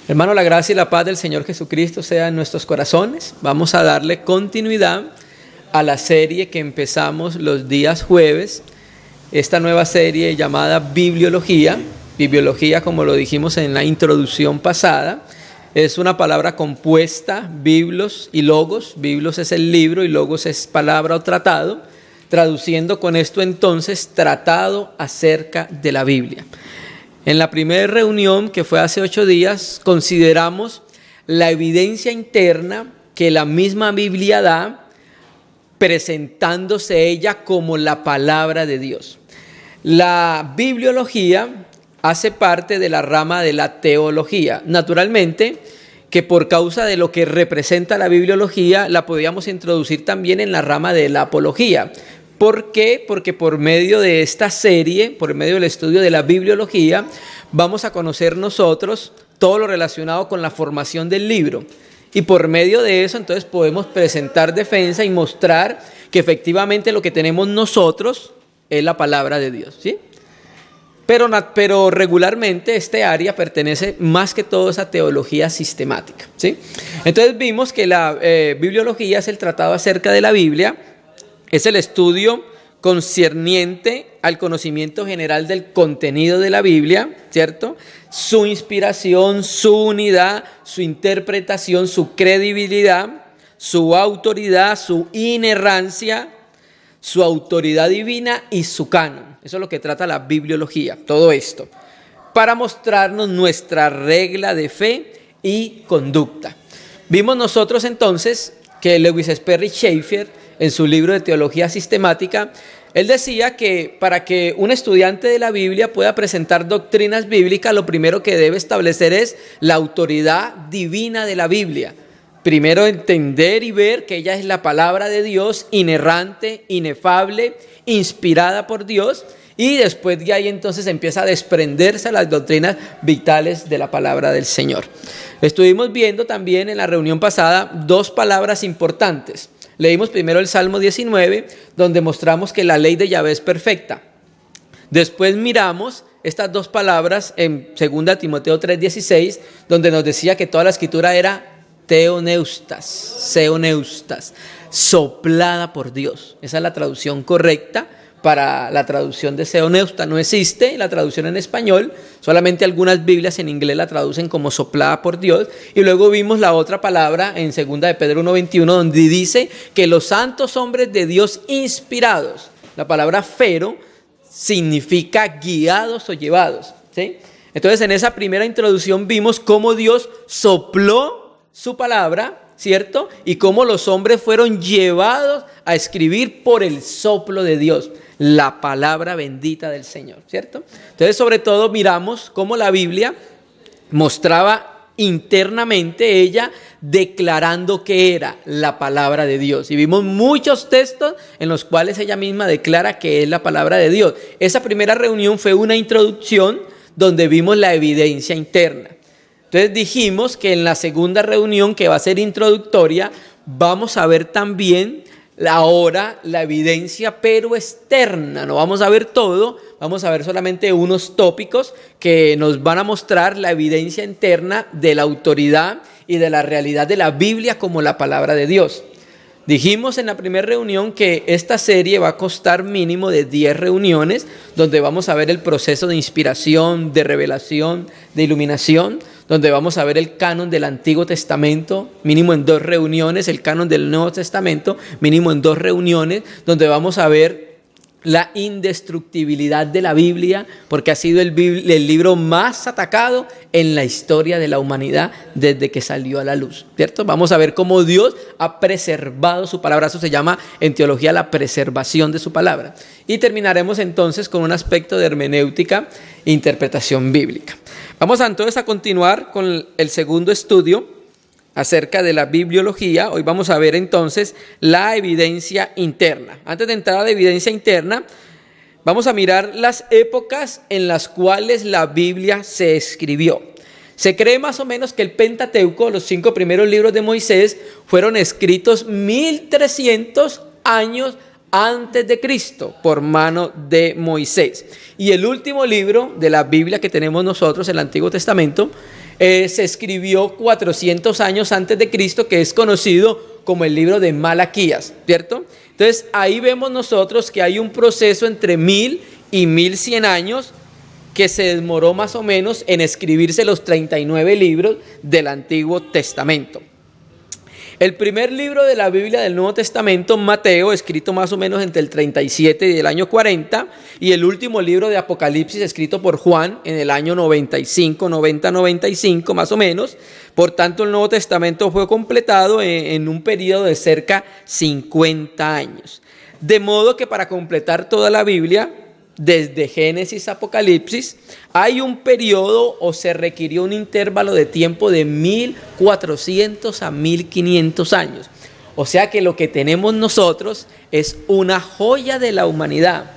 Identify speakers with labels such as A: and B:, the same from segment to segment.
A: Hermano, la gracia y la paz del Señor Jesucristo sea en nuestros corazones. Vamos a darle continuidad a la serie que empezamos los días jueves. Esta nueva serie llamada Bibliología. Bibliología, como lo dijimos en la introducción pasada, es una palabra compuesta, biblos y logos. Biblos es el libro y logos es palabra o tratado. Traduciendo con esto entonces, tratado acerca de la Biblia. En la primera reunión, que fue hace 8 días, consideramos la evidencia interna que la misma Biblia da, presentándose ella como la palabra de Dios. La bibliología hace parte de la rama de la teología. Naturalmente, que por causa de lo que representa la bibliología, la podíamos introducir también en la rama de la apología. ¿Por qué? Porque por medio de esta serie, por medio del estudio de la bibliología, vamos a conocer nosotros todo lo relacionado con la formación del libro. Y por medio de eso, entonces, podemos presentar defensa y mostrar que efectivamente lo que tenemos nosotros es la palabra de Dios, ¿sí? Pero regularmente este área pertenece más que todo a esa teología sistemática, ¿sí? Entonces vimos que la bibliología es el tratado acerca de la Biblia. Es el estudio concerniente al conocimiento general del contenido de la Biblia, ¿cierto? Su inspiración, su unidad, su interpretación, su credibilidad, su autoridad, su inerrancia, su autoridad divina y su canon. Eso es lo que trata la bibliología, todo esto, para mostrarnos nuestra regla de fe y conducta. Vimos nosotros entonces que Lewis Sperry Chafer, en su libro de Teología Sistemática, él decía que para que un estudiante de la Biblia pueda presentar doctrinas bíblicas, lo primero que debe establecer es la autoridad divina de la Biblia. Primero entender y ver que ella es la palabra de Dios, inerrante, inefable, inspirada por Dios, y después de ahí entonces empieza a desprenderse las doctrinas vitales de la palabra del Señor. Estuvimos viendo también en la reunión pasada 2 palabras importantes. Leímos primero el Salmo 19, donde mostramos que la ley de Yahvé es perfecta. Después miramos estas 2 palabras en 2 Timoteo 3:16, donde nos decía que toda la escritura era theoneustas, soplada por Dios. Esa es la traducción correcta. Para la traducción de theoneusta no existe la traducción en español, solamente algunas Biblias en inglés la traducen como soplada por Dios. Y luego vimos la otra palabra en 2 de Pedro 1:21, donde dice que los santos hombres de Dios inspirados, la palabra fero significa guiados o llevados, ¿sí? Entonces en esa primera introducción vimos cómo Dios sopló su palabra, ¿cierto? Y cómo los hombres fueron llevados a escribir por el soplo de Dios, la palabra bendita del Señor, ¿cierto? Entonces, sobre todo, miramos cómo la Biblia mostraba internamente ella declarando que era la palabra de Dios. Y vimos muchos textos en los cuales ella misma declara que es la palabra de Dios. Esa primera reunión fue una introducción donde vimos la evidencia interna. Entonces dijimos que en la segunda reunión, que va a ser introductoria, vamos a ver también ahora la evidencia pero externa. No vamos a ver todo, vamos a ver solamente unos tópicos que nos van a mostrar la evidencia interna de la autoridad y de la realidad de la Biblia como la palabra de Dios. Dijimos en la primera reunión que esta serie va a costar mínimo de 10 reuniones, donde vamos a ver el proceso de inspiración, de revelación, de iluminación, donde vamos a ver el canon del Antiguo Testamento, mínimo en 2 reuniones, el canon del Nuevo Testamento, mínimo en 2 reuniones, donde vamos a ver la indestructibilidad de la Biblia, porque ha sido el libro más atacado en la historia de la humanidad desde que salió a la luz, ¿cierto? Vamos a ver cómo Dios ha preservado su palabra. Eso se llama en teología la preservación de su palabra. Y terminaremos entonces con un aspecto de hermenéutica e interpretación bíblica. Vamos entonces a continuar con el segundo estudio acerca de la bibliología. Hoy vamos a ver entonces la evidencia interna. Antes de entrar a la evidencia interna, vamos a mirar las épocas en las cuales la Biblia se escribió. Se cree más o menos que el Pentateuco, los 5 primeros libros de Moisés, fueron escritos 1300 años antes de Cristo por mano de Moisés. Y el último libro de la Biblia que tenemos nosotros, el Antiguo Testamento, se escribió 400 años antes de Cristo, que es conocido como el libro de Malaquías, ¿cierto? Entonces ahí vemos nosotros que hay un proceso entre 1000 y 1100 años que se demoró más o menos en escribirse los 39 libros del Antiguo Testamento. El primer libro de la Biblia del Nuevo Testamento, Mateo, escrito más o menos entre el 37 y el año 40, y el último libro de Apocalipsis, escrito por Juan en el año 95 más o menos. Por tanto, el Nuevo Testamento fue completado en un periodo de cerca 50 años. De modo que para completar toda la Biblia, desde Génesis a Apocalipsis, hay un periodo o se requirió un intervalo de tiempo de 1400 a 1500 años. O sea que lo que tenemos nosotros es una joya de la humanidad.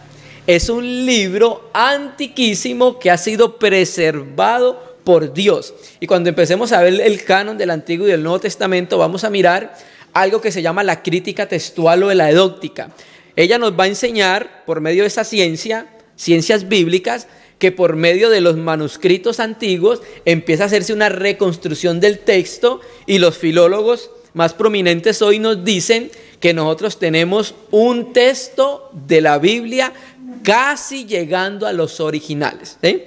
A: Es un libro antiquísimo que ha sido preservado por Dios. Y cuando empecemos a ver el canon del Antiguo y del Nuevo Testamento, vamos a mirar algo que se llama la crítica textual o de la edóctica. Ella nos va a enseñar, por medio de esa ciencias bíblicas, que por medio de los manuscritos antiguos empieza a hacerse una reconstrucción del texto, y los filólogos más prominentes hoy nos dicen que nosotros tenemos un texto de la Biblia casi llegando a los originales, ¿sí?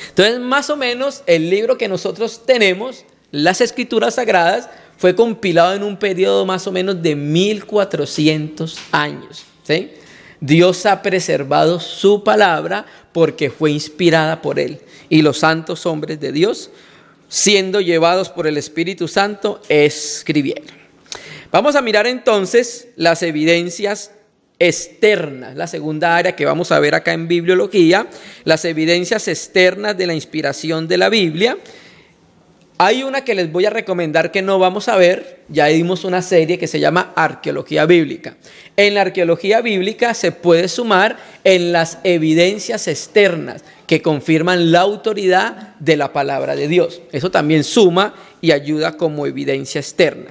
A: Entonces, más o menos, el libro que nosotros tenemos, las Escrituras Sagradas, fue compilado en un periodo más o menos de 1400 años, ¿sí? Dios ha preservado su palabra porque fue inspirada por Él. Y los santos hombres de Dios, siendo llevados por el Espíritu Santo, escribieron. Vamos a mirar entonces las evidencias externas, la segunda área que vamos a ver acá en bibliología, las evidencias externas de la inspiración de la Biblia. Hay una que les voy a recomendar que no vamos a ver. Ya dimos una serie que se llama Arqueología Bíblica. En la arqueología bíblica se puede sumar en las evidencias externas que confirman la autoridad de la palabra de Dios. Eso también suma y ayuda como evidencia externa.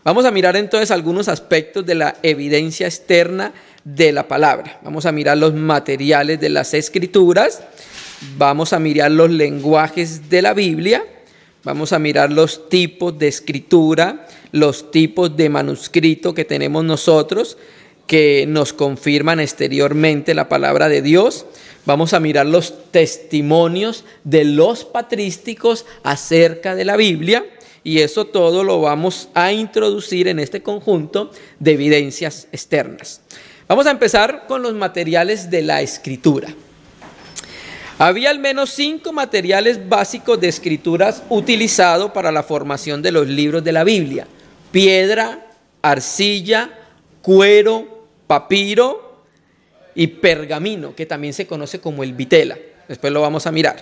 A: Vamos a mirar entonces algunos aspectos de la evidencia externa de la palabra. Vamos a mirar los materiales de las Escrituras. Vamos a mirar los lenguajes de la Biblia. Vamos a mirar los tipos de escritura, los tipos de manuscrito que tenemos nosotros, que nos confirman exteriormente la palabra de Dios. Vamos a mirar los testimonios de los patrísticos acerca de la Biblia, y eso todo lo vamos a introducir en este conjunto de evidencias externas. Vamos a empezar con los materiales de la escritura. Había al menos 5 materiales básicos de escrituras utilizados para la formación de los libros de la Biblia: piedra, arcilla, cuero, papiro y pergamino, que también se conoce como el vitela. Después lo vamos a mirar.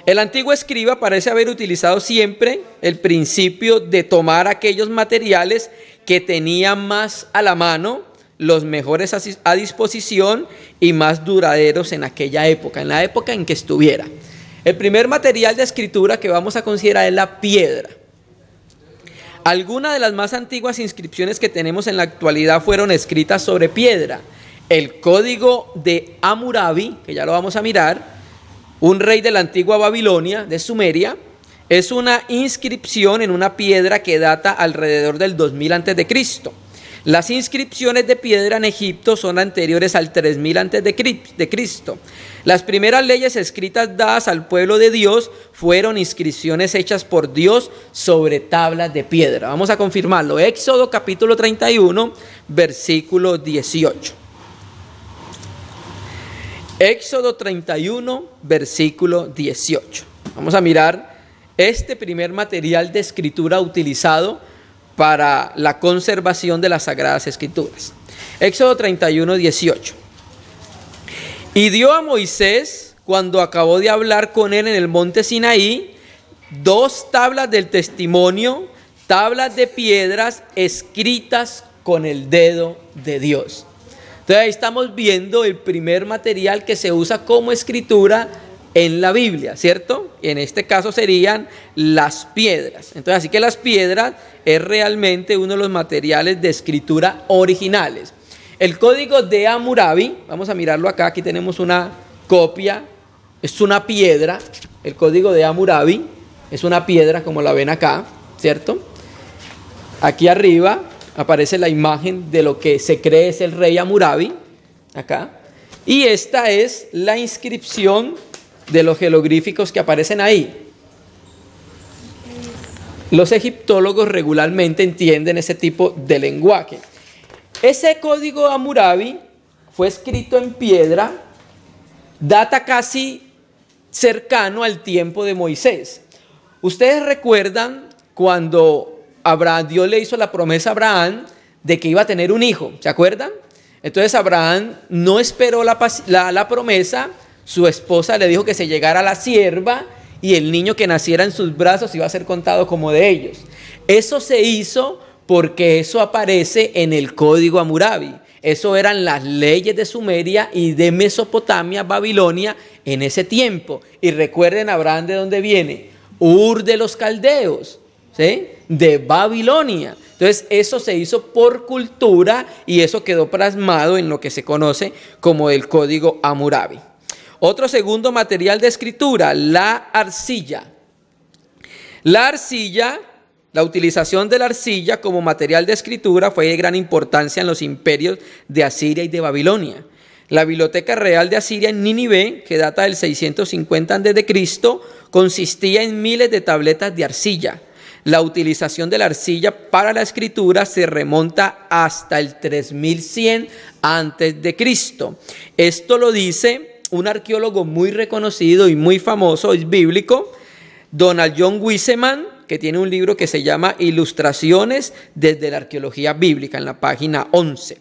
A: El antiguo escriba parece haber utilizado siempre el principio de tomar aquellos materiales que tenía más a la mano, los mejores a disposición y más duraderos en aquella época, en la época en que estuviera. El primer material de escritura que vamos a considerar es la piedra. Algunas de las más antiguas inscripciones que tenemos en la actualidad fueron escritas sobre piedra. El código de Hammurabi, que ya lo vamos a mirar, un rey de la antigua Babilonia, de Sumeria, es una inscripción en una piedra que data alrededor del 2000 a.C. Las inscripciones de piedra en Egipto son anteriores al 3000 a.C. Las primeras leyes escritas dadas al pueblo de Dios fueron inscripciones hechas por Dios sobre tablas de piedra. Vamos a confirmarlo. Éxodo capítulo 31, versículo 18. Éxodo 31, versículo 18. Vamos a mirar este primer material de escritura utilizado para la conservación de las Sagradas Escrituras. Éxodo 31, 18. Y dio a Moisés, cuando acabó de hablar con él en el monte Sinaí, 2 tablas del testimonio, tablas de piedras escritas con el dedo de Dios. Entonces ahí estamos viendo el primer material que se usa como escritura en la Biblia, ¿cierto? En este caso serían las piedras. Entonces, así que las piedras es realmente uno de los materiales de escritura originales. El código de Hammurabi, vamos a mirarlo acá, aquí tenemos una copia, es una piedra, el código de Hammurabi es una piedra como la ven acá, ¿cierto? Aquí arriba aparece la imagen de lo que se cree es el rey Hammurabi, acá, y esta es la inscripción de los jeroglíficos que aparecen ahí. Los egiptólogos regularmente entienden ese tipo de lenguaje. Ese código Hammurabi fue escrito en piedra, data casi cercano al tiempo de Moisés. Ustedes recuerdan cuando Dios le hizo la promesa a Abraham de que iba a tener un hijo, ¿se acuerdan? Entonces Abraham no esperó la promesa, su esposa le dijo que se llegara la sierva y el niño que naciera en sus brazos iba a ser contado como de ellos. Eso se hizo porque eso aparece en el código Hammurabi. Eso eran las leyes de Sumeria y de Mesopotamia, Babilonia, en ese tiempo. Y recuerden, Abraham, ¿de dónde viene? Ur de los caldeos, ¿sí? De Babilonia. Entonces eso se hizo por cultura y eso quedó plasmado en lo que se conoce como el código Hammurabi. Otro segundo material de escritura, la arcilla. La utilización de la arcilla como material de escritura fue de gran importancia en los imperios de Asiria y de Babilonia. La Biblioteca Real de Asiria en Nínive, que data del 650 a.C., consistía en miles de tabletas de arcilla. La utilización de la arcilla para la escritura se remonta hasta el 3100 a.C. Esto lo dice un arqueólogo muy reconocido y muy famoso, es bíblico, Donald John Wiseman, que tiene un libro que se llama Ilustraciones desde la arqueología bíblica, en la página 11.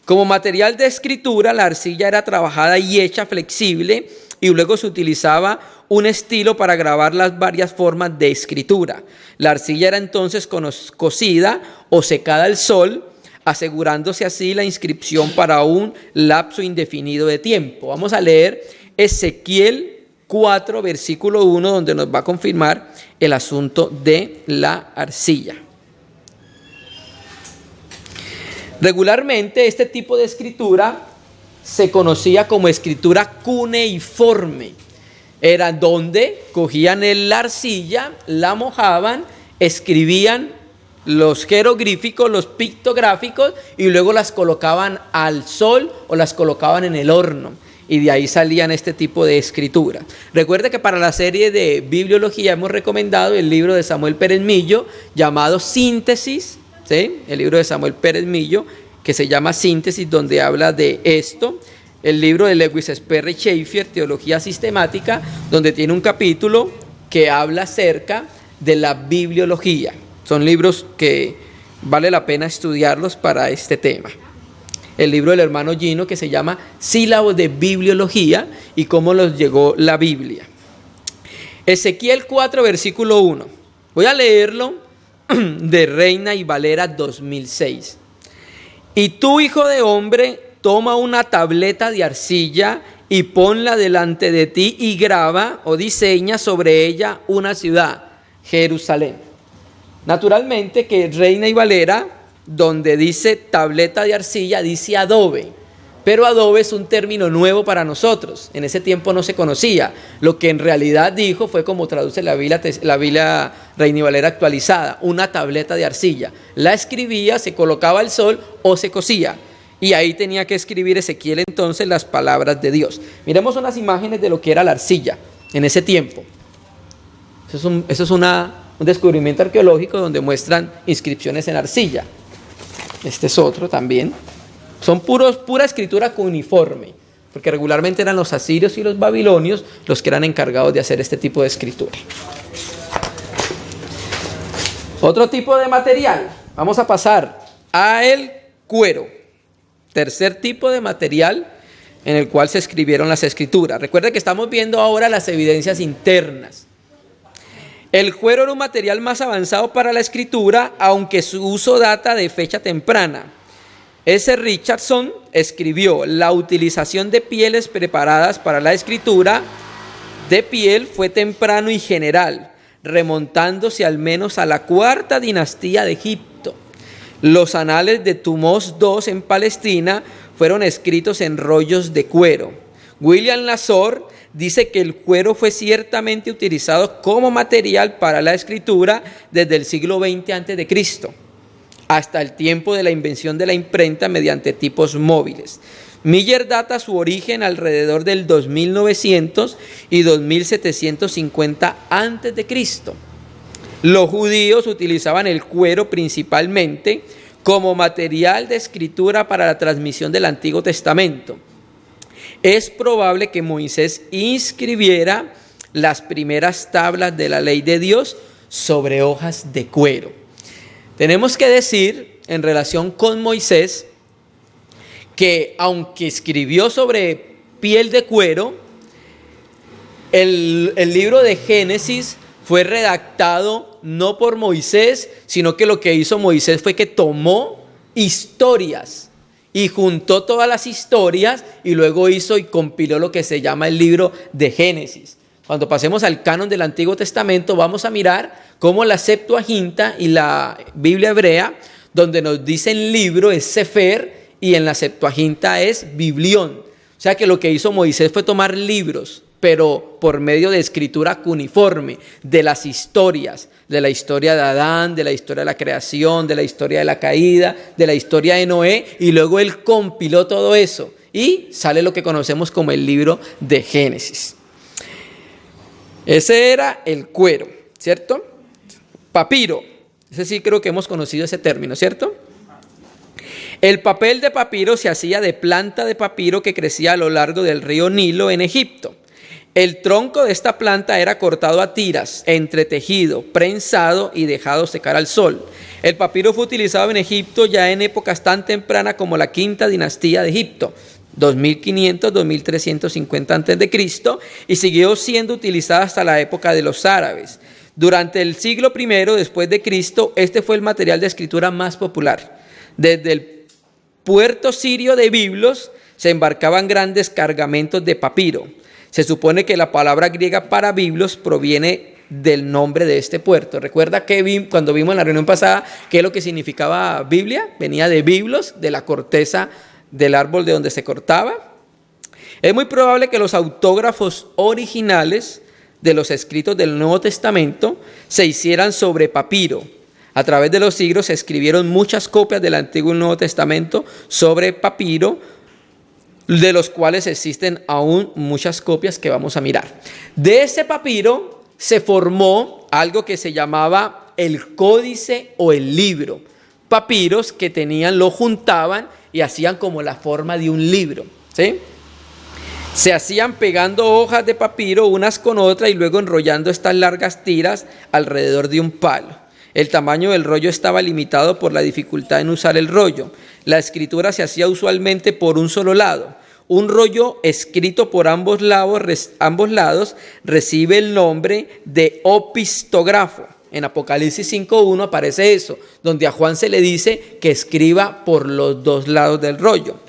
A: Como material de escritura, la arcilla era trabajada y hecha flexible y luego se utilizaba un estilo para grabar las varias formas de escritura. La arcilla era entonces cocida o secada al sol, asegurándose así la inscripción para un lapso indefinido de tiempo. Vamos a leer Ezequiel 4, versículo 1, donde nos va a confirmar el asunto de la arcilla. Regularmente este tipo de escritura se conocía como escritura cuneiforme. Era donde cogían la arcilla, la mojaban, escribían los jeroglíficos, los pictográficos y luego las colocaban al sol o las colocaban en el horno. Y de ahí salían este tipo de escritura. Recuerde que para la serie de bibliología hemos recomendado el libro de Samuel Pérez Millo llamado Síntesis, ¿sí? El libro de Samuel Pérez Millo que se llama Síntesis, donde habla de esto. El libro de Lewis Sperry Chafer, Teología Sistemática, donde tiene un capítulo que habla acerca de la bibliología. Son libros que vale la pena estudiarlos para este tema. El libro del hermano Gino que se llama Sílabos de Bibliología y cómo nos llegó la Biblia. Ezequiel 4, versículo 1. Voy a leerlo de Reina y Valera 2006. Y tú, hijo de hombre, toma una tableta de arcilla y ponla delante de ti y graba o diseña sobre ella una ciudad, Jerusalén. Naturalmente que Reina y Valera, donde dice tableta de arcilla, dice adobe, pero adobe es un término nuevo para nosotros, en ese tiempo no se conocía. Lo que en realidad dijo fue como traduce la Biblia Reina y Valera actualizada, una tableta de arcilla. La escribía, se colocaba al sol o se cosía, y ahí tenía que escribir Ezequiel entonces las palabras de Dios. Miremos unas imágenes de lo que era la arcilla en ese tiempo. Eso es un descubrimiento arqueológico donde muestran inscripciones en arcilla. Este es otro también. Son pura escritura cuneiforme, porque regularmente eran los asirios y los babilonios los que eran encargados de hacer este tipo de escritura. Otro tipo de material. Vamos a pasar al cuero. Tercer tipo de material en el cual se escribieron las escrituras. Recuerden que estamos viendo ahora las evidencias internas. El cuero era un material más avanzado para la escritura, aunque su uso data de fecha temprana. S. Richardson escribió: la utilización de pieles preparadas para la escritura de piel fue temprano y general, remontándose al menos a la cuarta dinastía de Egipto. Los anales de Thutmose II en Palestina fueron escritos en rollos de cuero. William Lazor dice que el cuero fue ciertamente utilizado como material para la escritura desde el siglo XX a.C. hasta el tiempo de la invención de la imprenta mediante tipos móviles. Miller data su origen alrededor del 2900 y 2750 a.C. Los judíos utilizaban el cuero principalmente como material de escritura para la transmisión del Antiguo Testamento. Es probable que Moisés inscribiera las primeras tablas de la ley de Dios sobre hojas de cuero. Tenemos que decir, en relación con Moisés, que aunque escribió sobre piel de cuero, el libro de Génesis fue redactado no por Moisés, sino que lo que hizo Moisés fue que tomó historias y juntó todas las historias y luego hizo y compiló lo que se llama el libro de Génesis. Cuando pasemos al canon del Antiguo Testamento vamos a mirar cómo la Septuaginta y la Biblia hebrea, donde nos dicen libro es Sefer y en la Septuaginta es Biblión. O sea que lo que hizo Moisés fue tomar libros, pero por medio de escritura cuneiforme, de las historias, de la historia de Adán, de la historia de la creación, de la historia de la caída, de la historia de Noé, y luego él compiló todo eso y sale lo que conocemos como el libro de Génesis. Ese era el cuero, ¿cierto? Papiro, ese sí creo que hemos conocido ese término, ¿cierto? El papel de papiro se hacía de planta de papiro que crecía a lo largo del río Nilo en Egipto. El tronco de esta planta era cortado a tiras, entretejido, prensado y dejado secar al sol. El papiro fue utilizado en Egipto ya en épocas tan tempranas como la quinta dinastía de Egipto, 2500-2350 a.C., y siguió siendo utilizada hasta la época de los árabes. Durante el siglo I después de Cristo, este fue el material de escritura más popular. Desde el puerto sirio de Biblos se embarcaban grandes cargamentos de papiro. Se supone que la palabra griega para Biblos proviene del nombre de este puerto. Recuerda que cuando vimos en la reunión pasada qué es lo que significaba Biblia, venía de Biblos, de la corteza del árbol de donde se cortaba. Es muy probable que los autógrafos originales de los escritos del Nuevo Testamento se hicieran sobre papiro. A través de los siglos se escribieron muchas copias del Antiguo y Nuevo Testamento sobre papiro, de los cuales existen aún muchas copias que vamos a mirar. De ese papiro se formó algo que se llamaba el códice o el libro. Papiros que lo juntaban y hacían como la forma de un libro, ¿sí? Se hacían pegando hojas de papiro unas con otras y luego enrollando estas largas tiras alrededor de un palo. El tamaño del rollo estaba limitado por la dificultad en usar el rollo. La escritura se hacía usualmente por un solo lado. Un rollo escrito por ambos lados recibe el nombre de opistógrafo. En Apocalipsis 5.1 aparece eso, donde a Juan se le dice que escriba por los dos lados del rollo.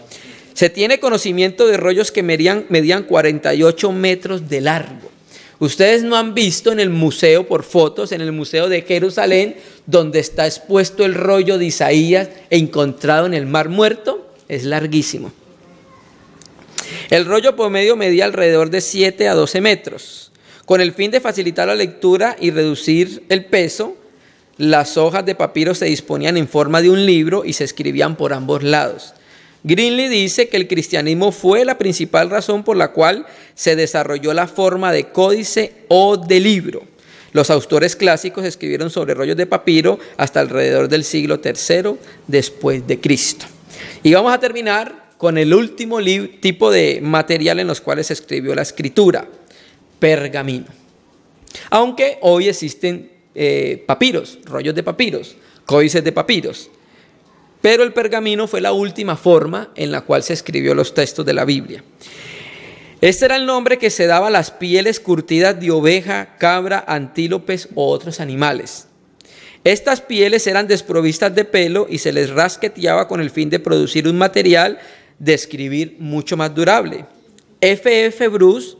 A: Se tiene conocimiento de rollos que medían 48 metros de largo. Ustedes no han visto en el museo por fotos, en el museo de Jerusalén, donde está expuesto el rollo de Isaías encontrado en el Mar Muerto. Es larguísimo. El rollo promedio medía alrededor de 7 a 12 metros. Con el fin de facilitar la lectura y reducir el peso, las hojas de papiro se disponían en forma de un libro y se escribían por ambos lados. Greenlee dice que el cristianismo fue la principal razón por la cual se desarrolló la forma de códice o de libro. Los autores clásicos escribieron sobre rollos de papiro hasta alrededor del siglo III después de Cristo. Y vamos a terminar con el último tipo de material en los cuales se escribió la escritura, pergamino. Aunque hoy existen papiros, rollos de papiros, códices de papiros. Pero el pergamino fue la última forma en la cual se escribió los textos de la Biblia. Este era el nombre que se daba a las pieles curtidas de oveja, cabra, antílopes o otros animales. Estas pieles eran desprovistas de pelo y se les rasqueteaba con el fin de producir un material de escribir mucho más durable. F.F. Bruce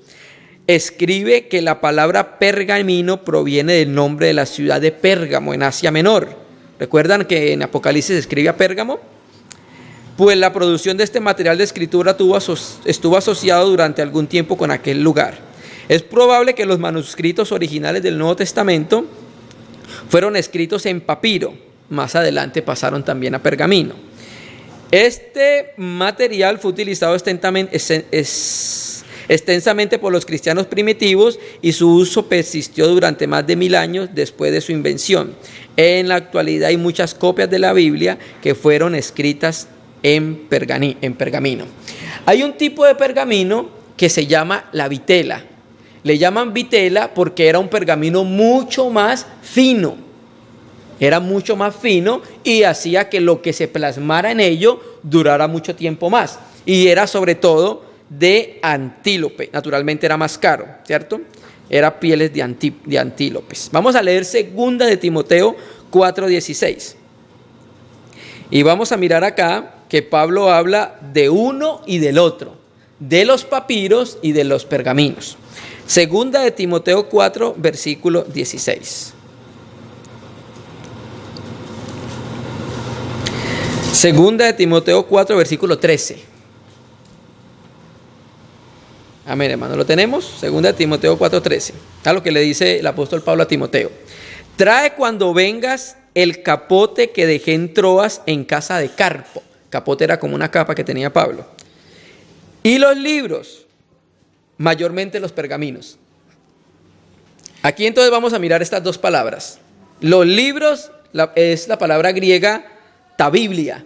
A: escribe que la palabra pergamino proviene del nombre de la ciudad de Pérgamo en Asia Menor. ¿Recuerdan que en Apocalipsis se escribe a Pérgamo? Pues la producción de este material de escritura estuvo asociado durante algún tiempo con aquel lugar. Es probable que los manuscritos originales del Nuevo Testamento fueron escritos en papiro. Más adelante pasaron también a pergamino. Este material fue utilizado extensamente por los cristianos primitivos y su uso persistió durante más de 1000 años después de su invención. En la actualidad hay muchas copias de la Biblia que fueron escritas en pergamino. Hay un tipo de pergamino que se llama la vitela. Le llaman vitela porque era un pergamino mucho más fino. Era mucho más fino y hacía que lo que se plasmara en ello durara mucho tiempo más. Y era sobre todo de antílope. Naturalmente era más caro, ¿cierto? Era pieles de antílopes. Vamos a leer 2 de Timoteo 4:16. Y vamos a mirar acá que Pablo habla de uno y del otro, de los papiros y de los pergaminos. 2 de Timoteo 4, versículo 16. Segunda de Timoteo 4, versículo 13. Amén, hermano. ¿Lo tenemos? Segunda de Timoteo 4, 13. A lo que le dice el apóstol Pablo a Timoteo. Trae cuando vengas el capote que dejé en Troas en casa de Carpo. Capote era como una capa que tenía Pablo. Y los libros, mayormente los pergaminos. Aquí entonces vamos a mirar estas dos palabras. Los libros es la palabra griega tabiblia,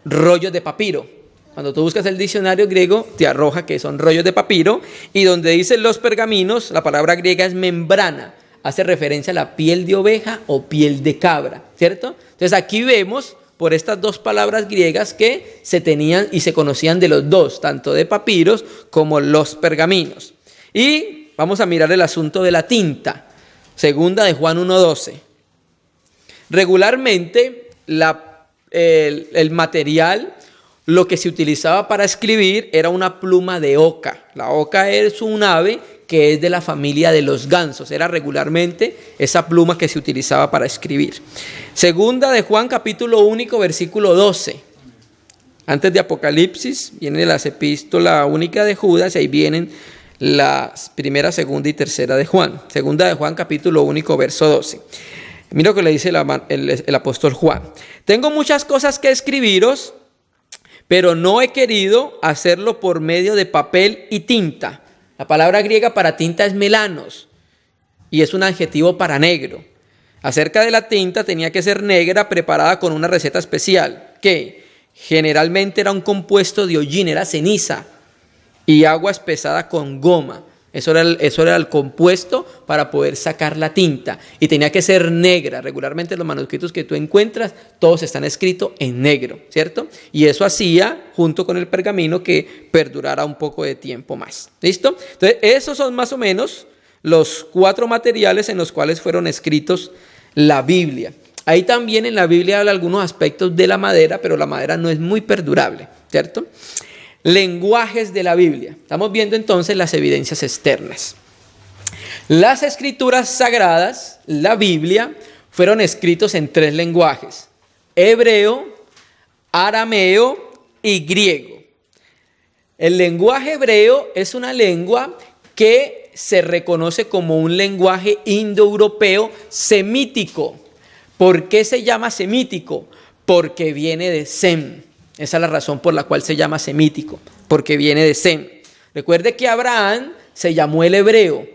A: rollos de papiro. Cuando tú buscas el diccionario griego, te arroja que son rollos de papiro. Y donde dicen los pergaminos, la palabra griega es membrana. Hace referencia a la piel de oveja o piel de cabra, ¿cierto? Entonces aquí vemos por estas dos palabras griegas que se tenían y se conocían de los dos, tanto de papiros como los pergaminos. Y vamos a mirar el asunto de la tinta. Segunda de Juan 1:12. Regularmente el material, lo que se utilizaba para escribir era una pluma de oca. La oca es un ave que es de la familia de los gansos. Era regularmente esa pluma que se utilizaba para escribir. Segunda de Juan, capítulo 1, versículo 12. Antes de Apocalipsis viene la epístola única de Judas, y ahí vienen las primera, segunda y tercera de Juan. Segunda de Juan, capítulo 1, verso 12. Mira lo que le dice el apóstol Juan. Tengo muchas cosas que escribiros, pero no he querido hacerlo por medio de papel y tinta. La palabra griega para tinta es melanos y es un adjetivo para negro. Acerca de la tinta, tenía que ser negra, preparada con una receta especial, que generalmente era un compuesto de hollín, era ceniza, y agua espesada con goma. Eso era el compuesto para poder sacar la tinta. Y tenía que ser negra. Regularmente los manuscritos que tú encuentras, todos están escritos en negro, ¿cierto? Y eso hacía, junto con el pergamino, que perdurara un poco de tiempo más. ¿Listo? Entonces, esos son más o menos los 4 materiales en los cuales fueron escritos la Biblia. Ahí también en la Biblia habla algunos aspectos de la madera, pero la madera no es muy perdurable, ¿cierto? Lenguajes de la Biblia. Estamos viendo entonces las evidencias externas. Las escrituras sagradas, la Biblia, fueron escritos en 3 lenguajes: hebreo, arameo y griego. El lenguaje hebreo es una lengua que se reconoce como un lenguaje indoeuropeo semítico. ¿Por qué se llama semítico? Porque viene de Sem. Esa es la razón por la cual se llama semítico, porque viene de Sem. Recuerde que Abraham se llamó el hebreo,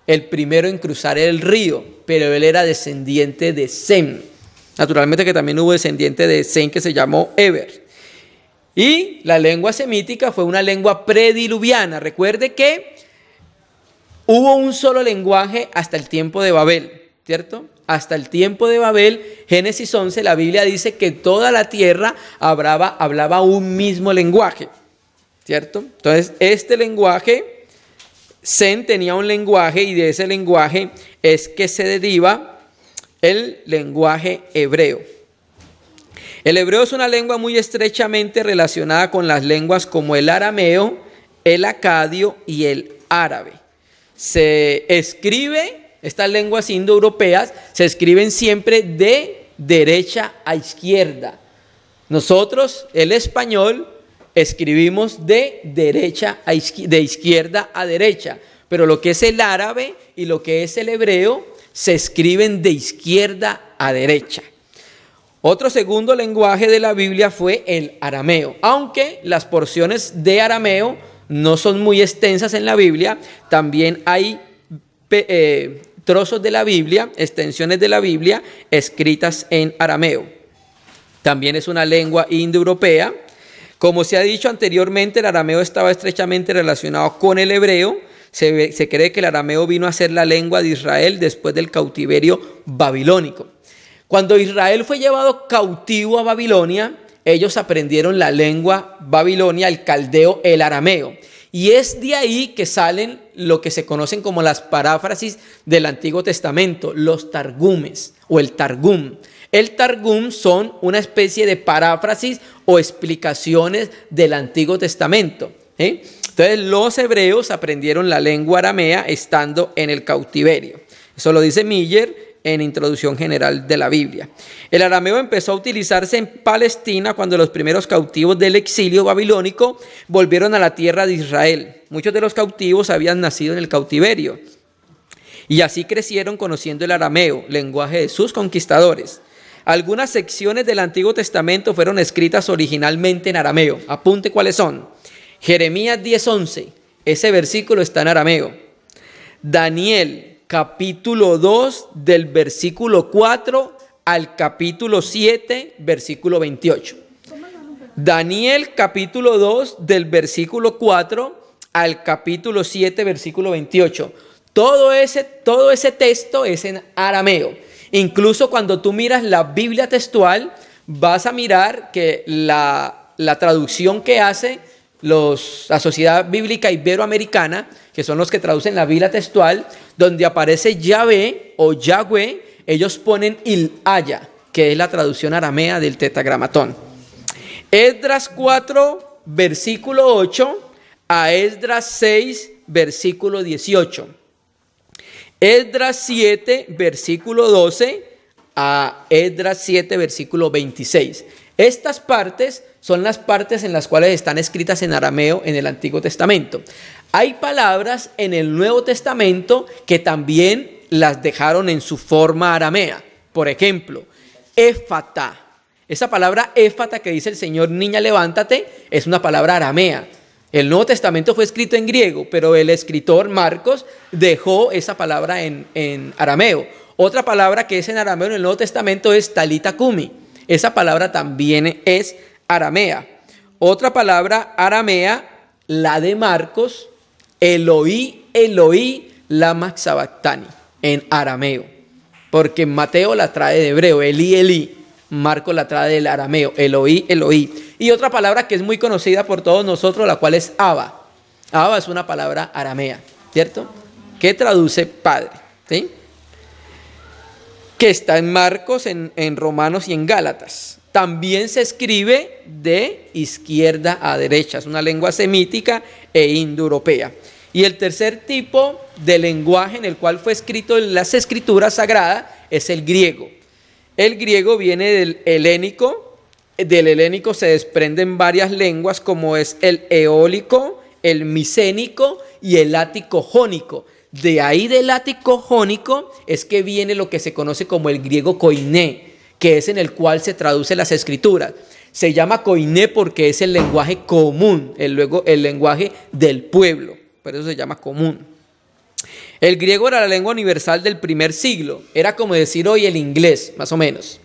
A: el primero en cruzar el río, pero él era descendiente de Sem. Naturalmente que también hubo descendiente de Sem que se llamó Eber. Y la lengua semítica fue una lengua prediluviana. Recuerde que hubo un solo lenguaje hasta el tiempo de Babel, ¿cierto? Hasta el tiempo de Babel, Génesis 11, la Biblia dice que toda la tierra hablaba un mismo lenguaje, ¿cierto? Entonces, este lenguaje, Sem tenía un lenguaje, y de ese lenguaje es que se deriva el lenguaje hebreo. El hebreo es una lengua muy estrechamente relacionada con las lenguas como el arameo, el acadio y el árabe. Se escribe, estas lenguas indoeuropeas se escriben siempre de derecha a izquierda. Nosotros, el español, escribimos de izquierda a derecha, pero lo que es el árabe y lo que es el hebreo se escriben de izquierda a derecha. Otro segundo lenguaje de la Biblia fue el arameo, aunque las porciones de arameo no son muy extensas en la Biblia. También hay trozos de la Biblia, extensiones de la Biblia escritas en arameo. También es una lengua indoeuropea. Como se ha dicho anteriormente, el arameo estaba estrechamente relacionado con el hebreo. Se cree que el arameo vino a ser la lengua de Israel después del cautiverio babilónico. Cuando Israel fue llevado cautivo a Babilonia, ellos aprendieron la lengua babilonia, el caldeo, el arameo. Y es de ahí que salen lo que se conocen como las paráfrasis del Antiguo Testamento, los targumes o el targum. El targum son una especie de paráfrasis o explicaciones del Antiguo Testamento. Entonces los hebreos aprendieron la lengua aramea estando en el cautiverio. Eso lo dice Miller en Introducción General de la Biblia. El arameo empezó a utilizarse en Palestina cuando los primeros cautivos del exilio babilónico volvieron a la tierra de Israel. Muchos de los cautivos habían nacido en el cautiverio y así crecieron conociendo el arameo, lenguaje de sus conquistadores. Algunas secciones del Antiguo Testamento fueron escritas originalmente en arameo. Apunte cuáles son. Jeremías 10:11, ese versículo está en arameo. Daniel capítulo 2 del versículo 4 al capítulo 7 versículo 28. Daniel capítulo 2 del versículo 4 al capítulo 7 versículo 28. Todo ese texto es en arameo. Incluso cuando tú miras la Biblia textual, vas a mirar que la traducción que hace la Sociedad Bíblica Iberoamericana, que son los que traducen la Biblia textual, donde aparece Yahvé o Yahweh, ellos ponen Il-Haya, que es la traducción aramea del Tetragramatón. Esdras 4, versículo 8 a Esdras 6, versículo 18. Esdras 7, versículo 12 a Esdras 7, versículo 26. Estas partes son las partes en las cuales están escritas en arameo en el Antiguo Testamento. Hay palabras en el Nuevo Testamento que también las dejaron en su forma aramea. Por ejemplo, éfata. Esa palabra éfata que dice el Señor, niña, levántate, es una palabra aramea. El Nuevo Testamento fue escrito en griego, pero el escritor Marcos dejó esa palabra en arameo. Otra palabra que es en arameo en el Nuevo Testamento es talita cumi. Esa palabra también es aramea. Otra palabra aramea, la de Marcos, Eloí, Eloí, lama sabactani, en arameo. Porque Mateo la trae de hebreo, Elí, Elí. Marcos la trae del arameo, Eloí, Eloí. Y otra palabra que es muy conocida por todos nosotros, la cual es Abba. Abba es una palabra aramea, ¿cierto? Que traduce padre, ¿sí? Que está en Marcos, en Romanos y en Gálatas. También se escribe de izquierda a derecha. Es una lengua semítica e indoeuropea. Y el tercer tipo de lenguaje en el cual fue escrito en las escrituras sagradas es el griego. El griego viene del helénico. Del helénico se desprenden varias lenguas como es el eólico, el micénico y el ático-jónico. De ahí del ático-jónico es que viene lo que se conoce como el griego koiné, que es en el cual se traducen las escrituras. Se llama koiné porque es el lenguaje común, el lenguaje del pueblo, por eso se llama común. El griego era la lengua universal del primer siglo, era como decir hoy el inglés, más o menos.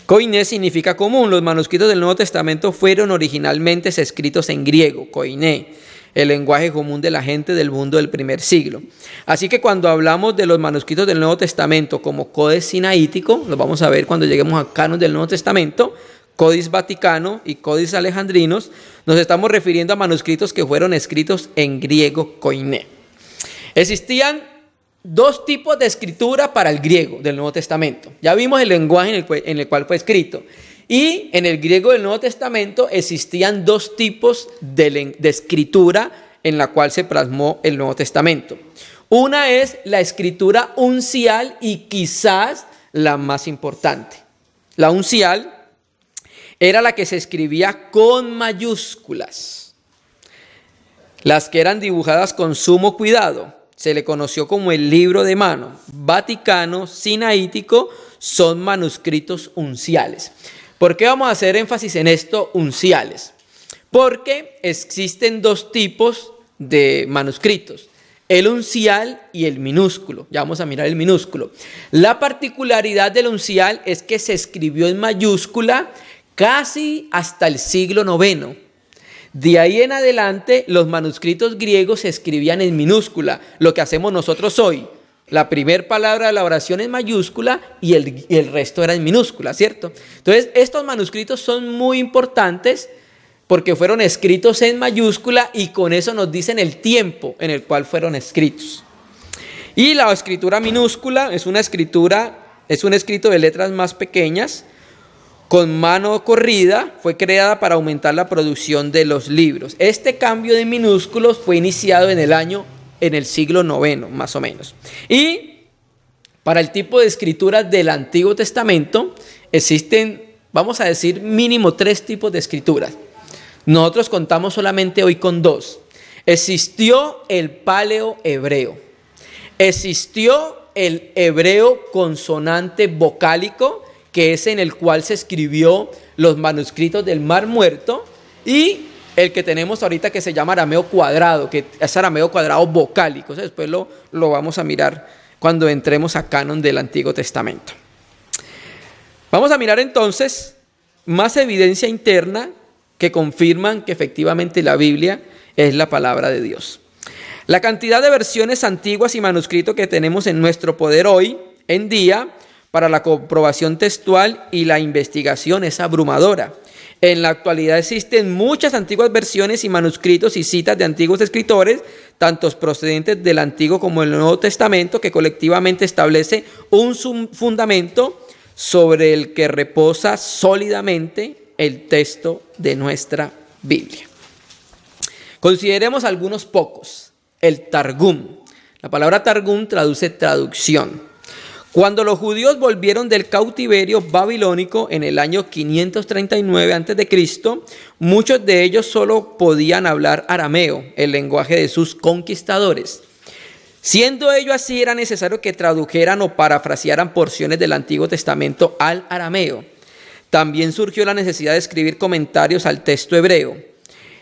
A: Koiné significa común. Los manuscritos del Nuevo Testamento fueron originalmente escritos en griego, koiné, el lenguaje común de la gente del mundo del primer siglo. Así que cuando hablamos de los manuscritos del Nuevo Testamento como Codex Sinaítico, lo vamos a ver cuando lleguemos a Canon del Nuevo Testamento, Códice Vaticano y Códices Alejandrinos, nos estamos refiriendo a manuscritos que fueron escritos en griego koiné. Existían dos tipos de escritura para el griego del Nuevo Testamento. Ya vimos el lenguaje en el cual fue escrito. Y en el griego del Nuevo Testamento existían dos tipos de escritura en la cual se plasmó el Nuevo Testamento. Una es la escritura uncial y quizás la más importante. La uncial era la que se escribía con mayúsculas. Las que eran dibujadas con sumo cuidado, se le conoció como el libro de mano, vaticano, sinaítico, son manuscritos unciales. ¿Por qué vamos a hacer énfasis en esto, unciales? Porque existen dos tipos de manuscritos, el uncial y el minúsculo. Ya vamos a mirar el minúsculo. La particularidad del uncial es que se escribió en mayúscula casi hasta el siglo IX. De ahí en adelante, los manuscritos griegos se escribían en minúscula, lo que hacemos nosotros hoy. La primera palabra de la oración en mayúscula y el resto era en minúscula, ¿cierto? Entonces, estos manuscritos son muy importantes porque fueron escritos en mayúscula y con eso nos dicen el tiempo en el cual fueron escritos. Y la escritura minúscula es un escrito de letras más pequeñas, con mano corrida, fue creada para aumentar la producción de los libros. Este cambio de minúsculos fue iniciado en el siglo IX, más o menos. Y para el tipo de escrituras del Antiguo Testamento existen, vamos a decir, mínimo 3 tipos de escrituras. Nosotros contamos solamente hoy con 2. Existió el paleohebreo. Existió el hebreo consonante vocálico, que es en el cual se escribió los manuscritos del Mar Muerto, y el que tenemos ahorita que se llama arameo cuadrado, que es arameo cuadrado vocálico. Después lo vamos a mirar cuando entremos a canon del Antiguo Testamento. Vamos a mirar entonces más evidencia interna que confirman que efectivamente la Biblia es la palabra de Dios. La cantidad de versiones antiguas y manuscritos que tenemos en nuestro poder hoy en día para la comprobación textual y la investigación es abrumadora. En la actualidad existen muchas antiguas versiones y manuscritos y citas de antiguos escritores, tanto procedentes del Antiguo como del Nuevo Testamento, que colectivamente establece un fundamento sobre el que reposa sólidamente el texto de nuestra Biblia. Consideremos algunos pocos. El Targum. La palabra Targum traduce traducción. Cuando los judíos volvieron del cautiverio babilónico en el año 539 a.C., muchos de ellos solo podían hablar arameo, el lenguaje de sus conquistadores. Siendo ello así, era necesario que tradujeran o parafrasearan porciones del Antiguo Testamento al arameo. También surgió la necesidad de escribir comentarios al texto hebreo.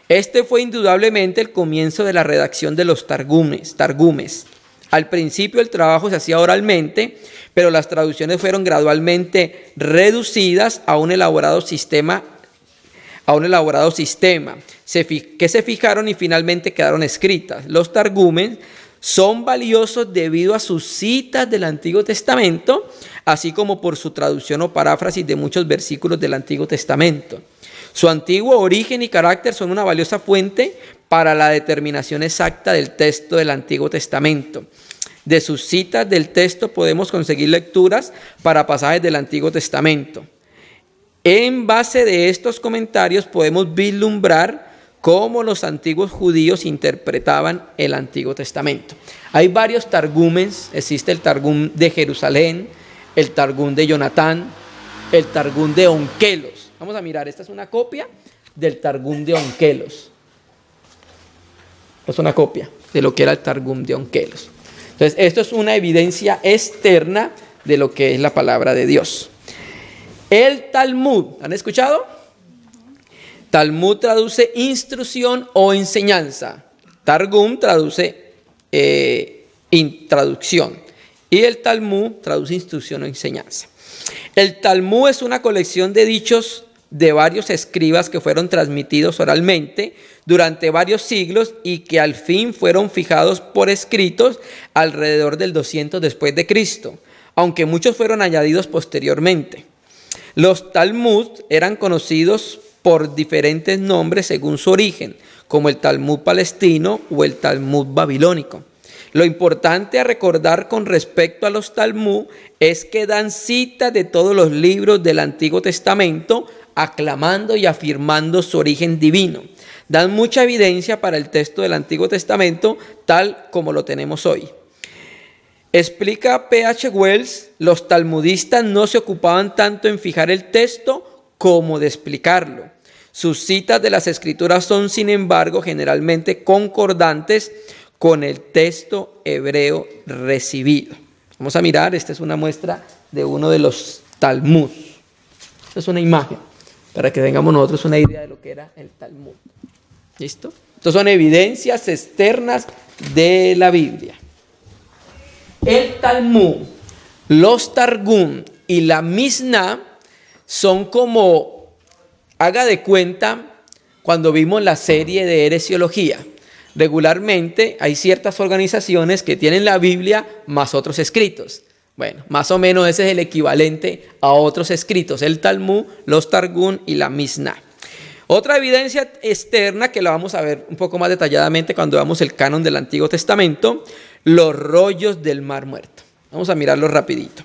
A: Este fue indudablemente el comienzo de la redacción de los targumes. Al principio el trabajo se hacía oralmente, pero las traducciones fueron gradualmente reducidas a un elaborado sistema que se fijaron y finalmente quedaron escritas. Los targumes son valiosos debido a sus citas del Antiguo Testamento, así como por su traducción o paráfrasis de muchos versículos del Antiguo Testamento. Su antiguo origen y carácter son una valiosa fuente para la determinación exacta del texto del Antiguo Testamento. De sus citas del texto podemos conseguir lecturas para pasajes del Antiguo Testamento. En base de estos comentarios podemos vislumbrar cómo los antiguos judíos interpretaban el Antiguo Testamento. Hay varios targumes. Existe el Targum de Jerusalén, el Targum de Jonatán, el Targum de Onkelos. Vamos a mirar, esta es una copia del Targum de Onkelos. Es una copia de lo que era el Targum de Onkelos. Entonces, esto es una evidencia externa de lo que es la palabra de Dios. El Talmud, ¿han escuchado? Talmud traduce instrucción o enseñanza. Targum traduce traducción. Y el Talmud traduce instrucción o enseñanza. El Talmud es una colección de dichos de varios escribas que fueron transmitidos oralmente durante varios siglos y que al fin fueron fijados por escritos alrededor del 200 después de Cristo, aunque muchos fueron añadidos posteriormente. Los Talmud eran conocidos por diferentes nombres según su origen, como el Talmud palestino o el Talmud babilónico. Lo importante a recordar con respecto a los Talmud es que dan cita de todos los libros del Antiguo Testamento, aclamando y afirmando su origen divino. Dan mucha evidencia para el texto del Antiguo Testamento tal como lo tenemos hoy. Explica P.H. Wells, los talmudistas no se ocupaban tanto en fijar el texto como de explicarlo. Sus citas de las escrituras son, sin embargo, generalmente concordantes con el texto hebreo recibido. Vamos a mirar, esta es una muestra de uno de los Talmud. Esta es una imagen, para que tengamos nosotros una idea de lo que era el Talmud. ¿Listo? Estas son evidencias externas de la Biblia. El Talmud, los Targum y la Mishnah son como, haga de cuenta, cuando vimos la serie de heresiología. Regularmente hay ciertas organizaciones que tienen la Biblia más otros escritos. Bueno, más o menos ese es el equivalente a otros escritos, el Talmud, los Targum y la Mishnah. Otra evidencia externa que la vamos a ver un poco más detalladamente cuando veamos el canon del Antiguo Testamento, los rollos del Mar Muerto. Vamos a mirarlo rapidito.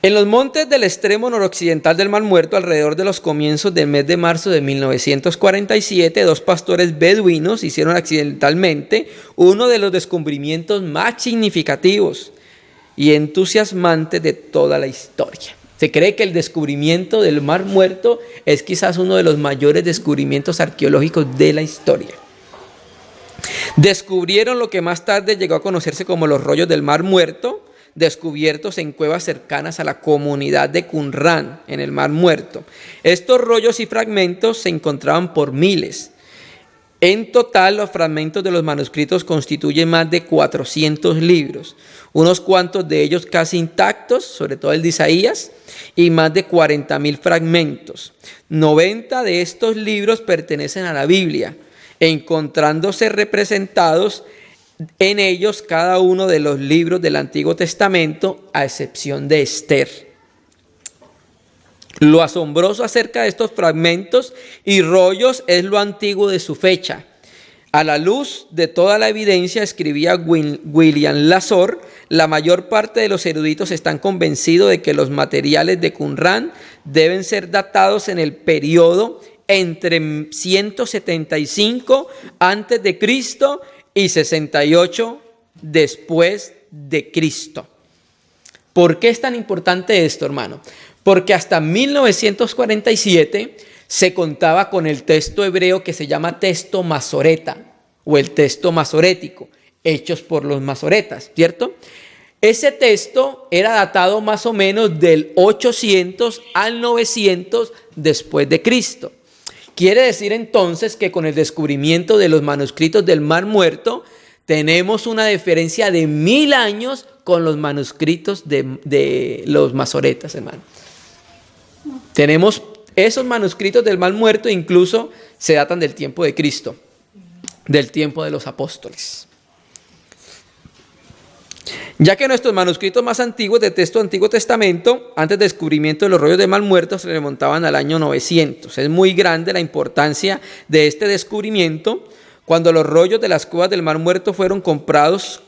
A: En los montes del extremo noroccidental del Mar Muerto, alrededor de los comienzos del mes de marzo de 1947, dos pastores beduinos hicieron accidentalmente uno de los descubrimientos más significativos y entusiasmantes de toda la historia. Se cree que el descubrimiento del Mar Muerto es quizás uno de los mayores descubrimientos arqueológicos de la historia. Descubrieron lo que más tarde llegó a conocerse como los rollos del Mar Muerto, descubiertos en cuevas cercanas a la comunidad de Qumran, en el Mar Muerto. Estos rollos y fragmentos se encontraban por miles. En total, los fragmentos de los manuscritos constituyen más de 400 libros, unos cuantos de ellos casi intactos, sobre todo el de Isaías, y más de 40,000 fragmentos. 90 de estos libros pertenecen a la Biblia, encontrándose representados en ellos cada uno de los libros del Antiguo Testamento, a excepción de Esther. Lo asombroso acerca de estos fragmentos y rollos es lo antiguo de su fecha. A la luz de toda la evidencia, escribía William Lazor, la mayor parte de los eruditos están convencidos de que los materiales de Qumran deben ser datados en el periodo entre 175 a.C. y 68 después de Cristo. ¿Por qué es tan importante esto, hermano? Porque hasta 1947 se contaba con el texto hebreo que se llama texto masoreta o el texto masorético, hechos por los masoretas, ¿cierto? Ese texto era datado más o menos del 800 al 900 después de Cristo. Quiere decir entonces que con el descubrimiento de los manuscritos del Mar Muerto tenemos una diferencia de 1000 años con los manuscritos de los masoretas, hermano. Tenemos esos manuscritos del Mar Muerto, incluso se datan del tiempo de Cristo, del tiempo de los apóstoles. Ya que nuestros manuscritos más antiguos de texto Antiguo Testamento, antes del descubrimiento de los rollos del Mar Muerto, se remontaban al año 900. Es muy grande la importancia de este descubrimiento. Cuando los rollos de las cuevas del Mar Muerto fueron comparados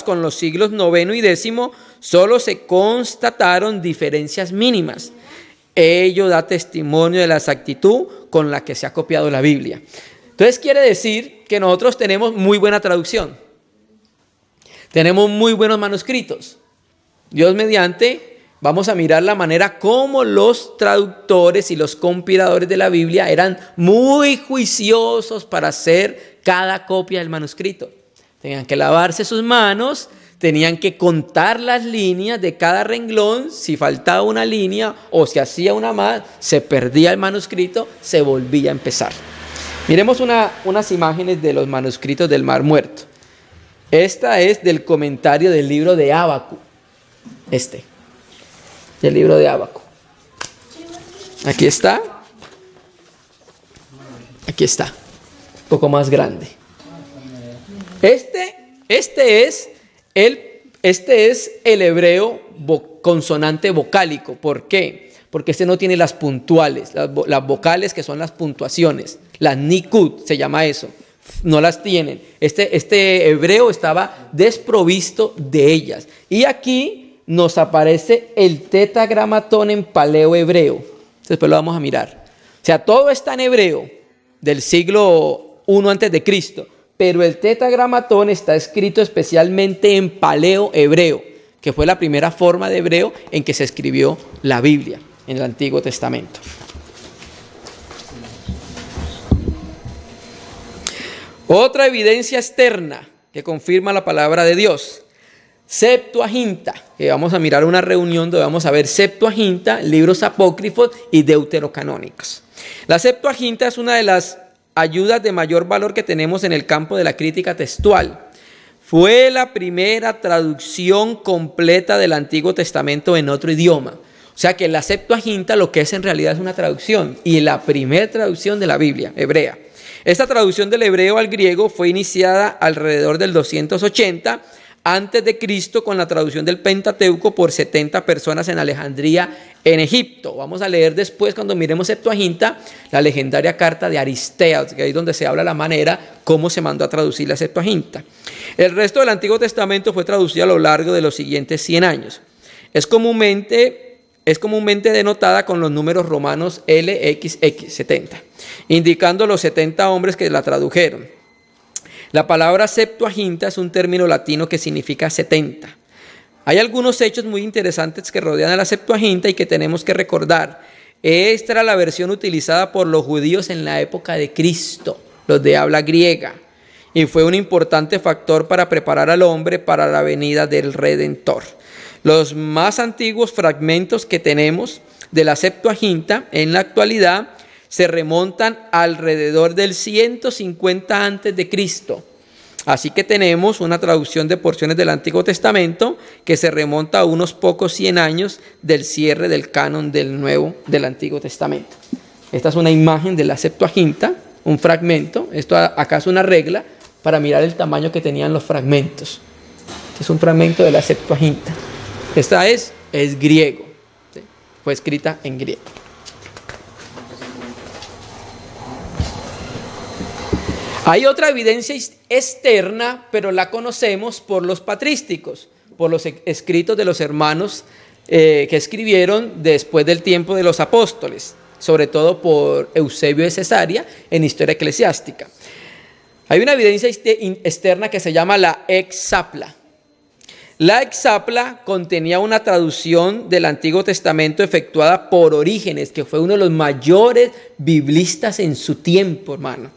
A: con los siglos IX y X, solo se constataron diferencias mínimas. Ello da testimonio de la exactitud con la que se ha copiado la Biblia. Entonces quiere decir que nosotros tenemos muy buena traducción. Tenemos muy buenos manuscritos. Dios mediante, vamos a mirar la manera como los traductores y los compiladores de la Biblia eran muy juiciosos para hacer cada copia del manuscrito. Tenían que lavarse sus manos, tenían que contar las líneas de cada renglón. Si faltaba una línea o se hacía una más, se perdía el manuscrito, se volvía a empezar. Miremos unas imágenes de los manuscritos del Mar Muerto. Esta es del comentario del libro de Habacuc. Del libro de Habacuc. Aquí está. Aquí está. Un poco más grande. Este es el hebreo consonante vocálico. ¿Por qué? Porque este no tiene las puntuales, las vocales que son las puntuaciones. Las nikud se llama eso. No las tienen. Este hebreo estaba desprovisto de ellas. Y aquí nos aparece el tetragramatón en paleohebreo. Después lo vamos a mirar. O sea, todo está en hebreo del siglo I a.C., pero el Tetragramatón está escrito especialmente en paleo-hebreo, que fue la primera forma de hebreo en que se escribió la Biblia en el Antiguo Testamento. Otra evidencia externa que confirma la palabra de Dios: Septuaginta, que vamos a mirar una reunión donde vamos a ver Septuaginta, libros apócrifos y deuterocanónicos. La Septuaginta es una de las ayudas de mayor valor que tenemos en el campo de la crítica textual. Fue la primera traducción completa del Antiguo Testamento en otro idioma. O sea que la Septuaginta lo que es en realidad es una traducción, y la primera traducción de la Biblia hebrea. Esta traducción del hebreo al griego fue iniciada alrededor del 280 antes de Cristo con la traducción del Pentateuco por 70 personas en Alejandría, en Egipto. Vamos a leer después, cuando miremos Septuaginta, la legendaria carta de Aristeas, que ahí es donde se habla la manera cómo se mandó a traducir la Septuaginta. El resto del Antiguo Testamento fue traducido a lo largo de los siguientes 100 años. Es comúnmente denotada con los números romanos LXX, 70, indicando los 70 hombres que la tradujeron. La palabra Septuaginta es un término latino que significa 70. Hay algunos hechos muy interesantes que rodean a la Septuaginta y que tenemos que recordar. Esta era la versión utilizada por los judíos en la época de Cristo, los de habla griega, y fue un importante factor para preparar al hombre para la venida del Redentor. Los más antiguos fragmentos que tenemos de la Septuaginta en la actualidad se remontan alrededor del 150 antes de Cristo. Así que tenemos una traducción de porciones del Antiguo Testamento que se remonta a unos pocos 100 años del cierre del canon del Antiguo Testamento. Esta es una imagen de la Septuaginta, un fragmento. Esto acá es una regla para mirar el tamaño que tenían los fragmentos. Este es un fragmento de la Septuaginta. Esta es griego, ¿sí? Fue escrita en griego. Hay otra evidencia externa, pero la conocemos por los patrísticos, por los escritos de los hermanos que escribieron después del tiempo de los apóstoles, sobre todo por Eusebio de Cesarea en Historia Eclesiástica. Hay una evidencia externa que se llama la Exapla. La Exapla contenía una traducción del Antiguo Testamento efectuada por Orígenes, que fue uno de los mayores biblistas en su tiempo, hermano.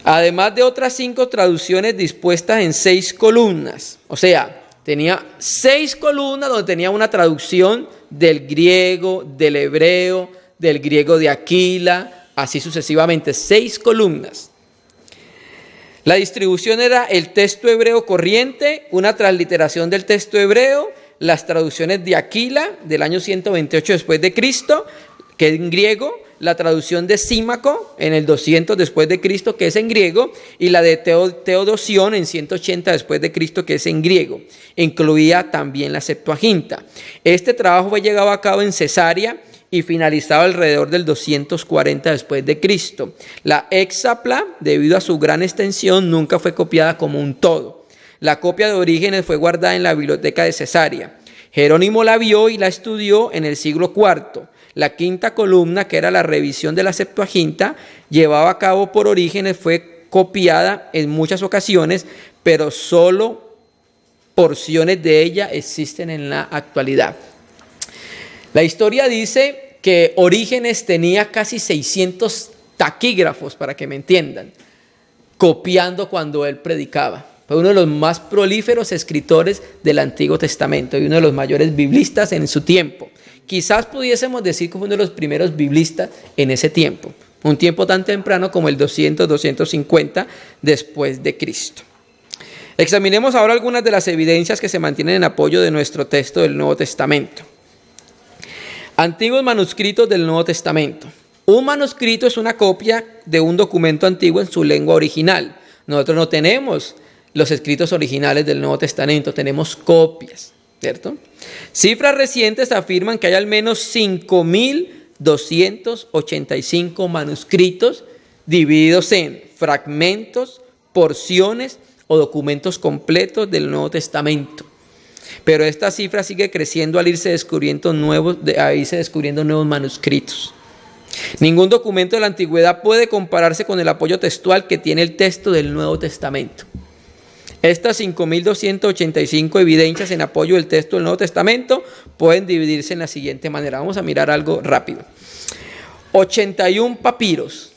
A: Además de otras 5 traducciones dispuestas en 6 columnas. O sea, tenía 6 columnas donde tenía una traducción del griego, del hebreo, del griego de Aquila, así sucesivamente, 6 columnas. La distribución era el texto hebreo corriente, una transliteración del texto hebreo, las traducciones de Aquila del año 128 después de Cristo, que es en griego, la traducción de Símaco en el 200 después de Cristo, que es en griego, y la de Teodosión en 180 después de Cristo, que es en griego. Incluía también la Septuaginta. Este trabajo fue llevado a cabo en Cesarea y finalizado alrededor del 240 después de Cristo. La Exapla, debido a su gran extensión, nunca fue copiada como un todo. La copia de Orígenes fue guardada en la biblioteca de Cesarea. Jerónimo la vio y la estudió en el siglo IV. La 5ª columna, que era la revisión de la Septuaginta, llevada a cabo por Orígenes, fue copiada en muchas ocasiones, pero solo porciones de ella existen en la actualidad. La historia dice que Orígenes tenía casi 600 taquígrafos, para que me entiendan, copiando cuando él predicaba. Fue uno de los más prolíferos escritores del Antiguo Testamento y uno de los mayores biblistas en su tiempo. Quizás pudiésemos decir que fue uno de los primeros biblistas en ese tiempo, un tiempo tan temprano como el 200-250 después de Cristo. Examinemos ahora algunas de las evidencias que se mantienen en apoyo de nuestro texto del Nuevo Testamento. Antiguos manuscritos del Nuevo Testamento. Un manuscrito es una copia de un documento antiguo en su lengua original. Nosotros no tenemos los escritos originales del Nuevo Testamento, tenemos copias, ¿cierto? Cifras recientes afirman que hay al menos 5.285 manuscritos divididos en fragmentos, porciones o documentos completos del Nuevo Testamento. Pero esta cifra sigue creciendo al irse descubriendo nuevos manuscritos. Ningún documento de la antigüedad puede compararse con el apoyo textual que tiene el texto del Nuevo Testamento. Estas 5.285 evidencias en apoyo del texto del Nuevo Testamento pueden dividirse en la siguiente manera. Vamos a mirar algo rápido. 81 papiros.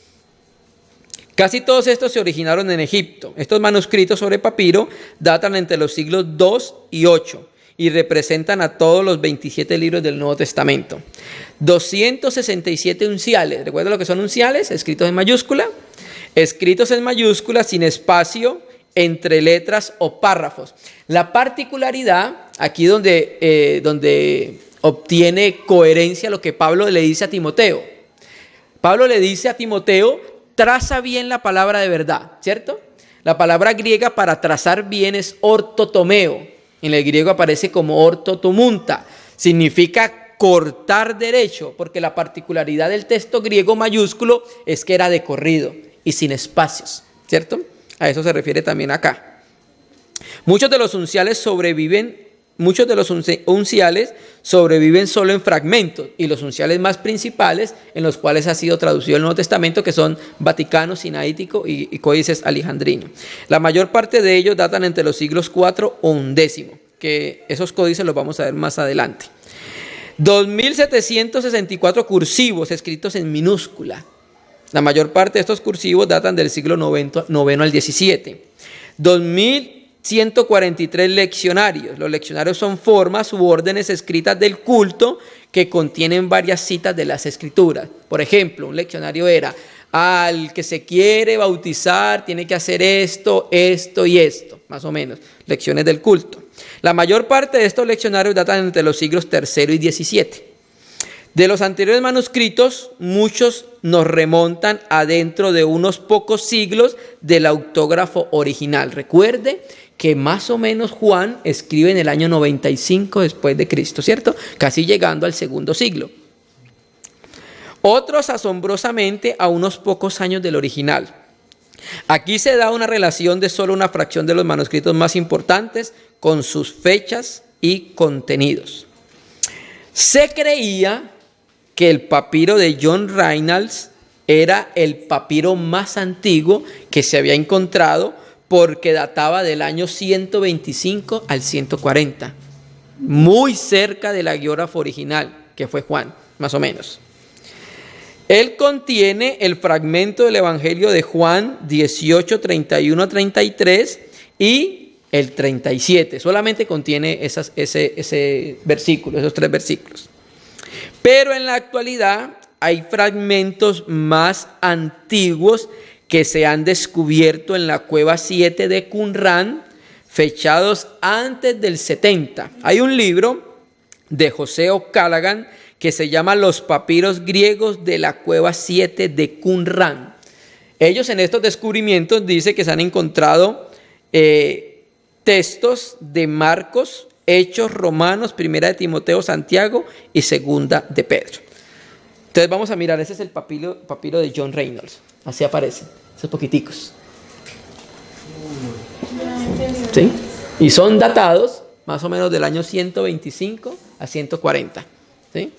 A: Casi todos estos se originaron en Egipto. Estos manuscritos sobre papiro datan entre los siglos II y VIII y representan a todos los 27 libros del Nuevo Testamento. 267 unciales. ¿Recuerda lo que son unciales? Escritos en mayúscula. Escritos en mayúscula sin espacio entre letras o párrafos. La particularidad, aquí donde obtiene coherencia lo que Pablo le dice a Timoteo. Pablo le dice a Timoteo, traza bien la palabra de verdad, ¿cierto? La palabra griega para trazar bien es ortotomeo. En el griego aparece como ortotomunta. Significa cortar derecho, porque la particularidad del texto griego mayúsculo es que era de corrido y sin espacios, ¿cierto? A eso se refiere también acá. Muchos de los unciales sobreviven solo en fragmentos, y los unciales más principales en los cuales ha sido traducido el Nuevo Testamento, que son Vaticano, Sinaítico y Códices Alejandrinos. La mayor parte de ellos datan entre los siglos IV o XI, que esos códices los vamos a ver más adelante. 2.764 cursivos escritos en minúscula. La mayor parte de estos cursivos datan del siglo IX al XVII. 2.143 leccionarios. Los leccionarios son formas u órdenes escritas del culto que contienen varias citas de las Escrituras. Por ejemplo, un leccionario era: al que se quiere bautizar tiene que hacer esto, esto y esto, más o menos, lecciones del culto. La mayor parte de estos leccionarios datan entre los siglos III y XVII. De los anteriores manuscritos, muchos nos remontan a dentro de unos pocos siglos del autógrafo original. Recuerde que más o menos Juan escribe en el año 95 después de Cristo, ¿cierto? Casi llegando al segundo siglo. Otros asombrosamente a unos pocos años del original. Aquí se da una relación de solo una fracción de los manuscritos más importantes con sus fechas y contenidos. Se creía que el papiro de John Reynolds era el papiro más antiguo que se había encontrado, porque databa del año 125 al 140, muy cerca del agiógrafo original, que fue Juan, más o menos. Él contiene el fragmento del Evangelio de Juan 18, 31 a 33 y el 37. Solamente contiene ese versículo, esos 3 versículos. Pero en la actualidad hay fragmentos más antiguos que se han descubierto en la cueva 7 de Qumran, fechados antes del 70. Hay un libro de José O'Callaghan que se llama Los papiros griegos de la cueva 7 de Qumran. Ellos en estos descubrimientos dicen que se han encontrado textos de Marcos, Hechos, Romanos, Primera de Timoteo, Santiago y Segunda de Pedro. Entonces vamos a mirar, ese es el papiro de John Reynolds. Así aparecen, esos poquiticos. ¿Sí? Y son datados más o menos del año 125 a 140. ¿Sí?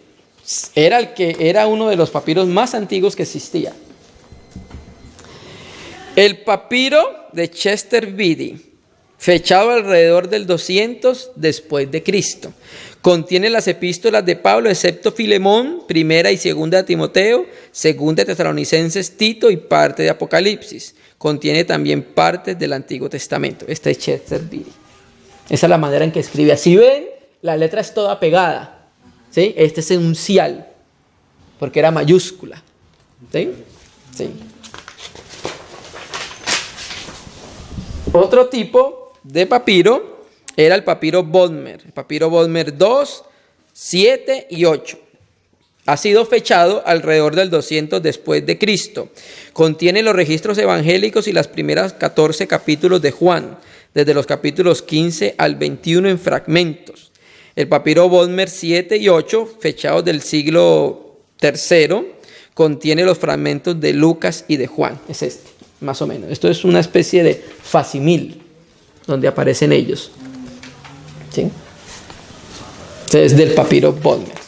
A: Era uno de los papiros más antiguos que existía. El papiro de Chester Beatty, fechado alrededor del 200 después de Cristo. Contiene las epístolas de Pablo, excepto Filemón, Primera y Segunda de Timoteo, Segunda de Tesalonicenses, Tito y parte de Apocalipsis. Contiene también partes del Antiguo Testamento. Este es Chester Beatty. Esa es la manera en que escribe. Así ven, la letra es toda pegada. ¿Sí? Este es uncial, porque era mayúscula. ¿Sí? Sí. Otro tipo de papiro era el papiro Bodmer. El papiro Bodmer 2, 7 y 8. Ha sido fechado alrededor del 200 después de Cristo. Contiene los registros evangélicos y las primeras 14 capítulos de Juan, desde los capítulos 15 al 21 en fragmentos. El papiro Bodmer 7 y 8, fechados del siglo III, contiene los fragmentos de Lucas y de Juan. Es este, más o menos. Esto es una especie de facsimil donde aparecen ellos. ¿Sí? Este es del papiro Bodmer.